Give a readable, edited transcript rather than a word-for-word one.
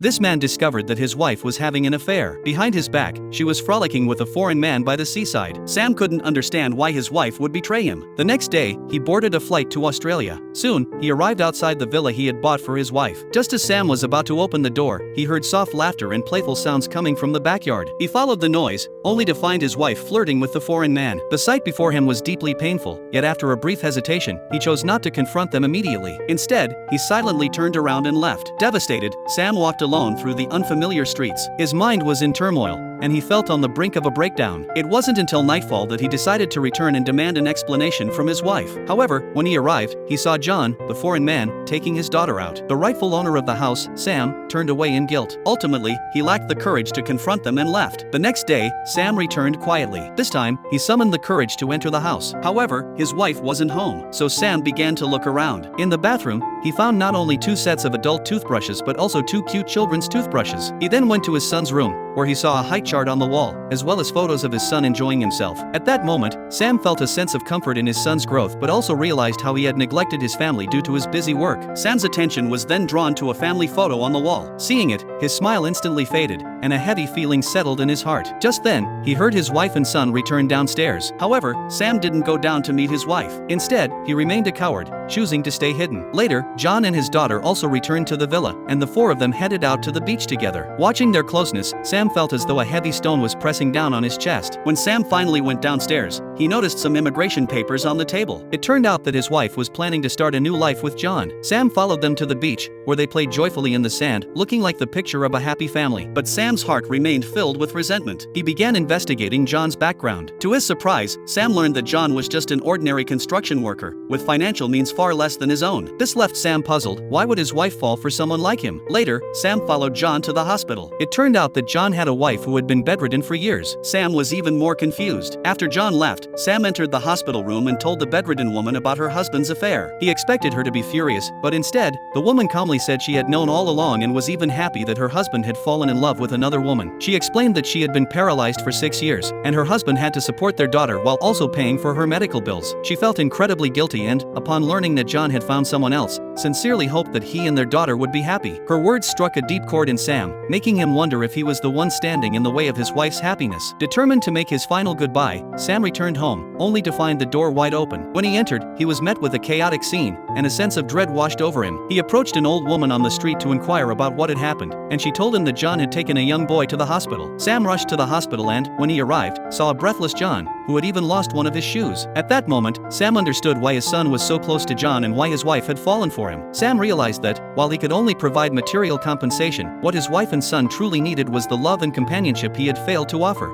This man discovered that his wife was having an affair. Behind his back, she was frolicking with a foreign man by the seaside. Sam couldn't understand why his wife would betray him. The next day, he boarded a flight to Australia. Soon, he arrived outside the villa he had bought for his wife. Just as Sam was about to open the door, he heard soft laughter and playful sounds coming from the backyard. He followed the noise, only to find his wife flirting with the foreign man. The sight before him was deeply painful, yet after a brief hesitation, he chose not to confront them immediately. Instead, he silently turned around and left. Devastated, Sam walked alone through the unfamiliar streets. His mind was in turmoil, and he felt on the brink of a breakdown. It wasn't until nightfall that he decided to return and demand an explanation from his wife. However, when he arrived, he saw John, the foreign man, taking his daughter out. The rightful owner of the house, Sam, turned away in guilt. Ultimately, he lacked the courage to confront them and left. The next day, Sam returned quietly. This time, he summoned the courage to enter the house. However, his wife wasn't home, so Sam began to look around. In the bathroom, he found not only 2 sets of adult toothbrushes but also 2 cute children's toothbrushes. He then went to his son's room, where he saw a height chart on the wall, as well as photos of his son enjoying himself. At that moment, Sam felt a sense of comfort in his son's growth but also realized how he had neglected his family due to his busy work. Sam's attention was then drawn to a family photo on the wall. Seeing it, his smile instantly faded, and a heavy feeling settled in his heart. Just then, he heard his wife and son return downstairs. However, Sam didn't go down to meet his wife. Instead, he remained a coward, choosing to stay hidden. Later, John and his daughter also returned to the villa, and the 4 of them headed out to the beach together. Watching their closeness, Sam felt as though a heavy stone was pressing down on his chest. When Sam finally went downstairs, he noticed some immigration papers on the table. It turned out that his wife was planning to start a new life with John. Sam followed them to the beach, where they played joyfully in the sand, looking like the picture of a happy family. But Sam's heart remained filled with resentment. He began investigating John's background. To his surprise, Sam learned that John was just an ordinary construction worker, with financial means far less than his own. This left Sam puzzled. Why would his wife fall for someone like him? Later, Sam followed John to the hospital. It turned out that John had a wife who had been bedridden for years. Sam was even more confused. After John left, Sam entered the hospital room and told the bedridden woman about her husband's affair. He expected her to be furious, but instead, the woman calmly said she had known all along and was even happy that her husband had fallen in love with another woman. She explained that she had been paralyzed for 6 years, and her husband had to support their daughter while also paying for her medical bills. She felt incredibly guilty and, upon learning that John had found someone else, sincerely hoped that he and their daughter would be happy. Her words struck a deep chord in Sam, making him wonder if he was the one standing in the way of his wife's happiness. Determined to make his final goodbye, Sam returned home, only to find the door wide open. When he entered, he was met with a chaotic scene, and a sense of dread washed over him. He approached an old woman on the street to inquire about what had happened, and she told him that John had taken a young boy to the hospital. Sam rushed to the hospital and, when he arrived, saw a breathless John, who had even lost one of his shoes. At that moment, Sam understood why his son was so close to John and why his wife had fallen for him. Sam realized that, while he could only provide material compensation, what his wife and son truly needed was the love and companionship he had failed to offer.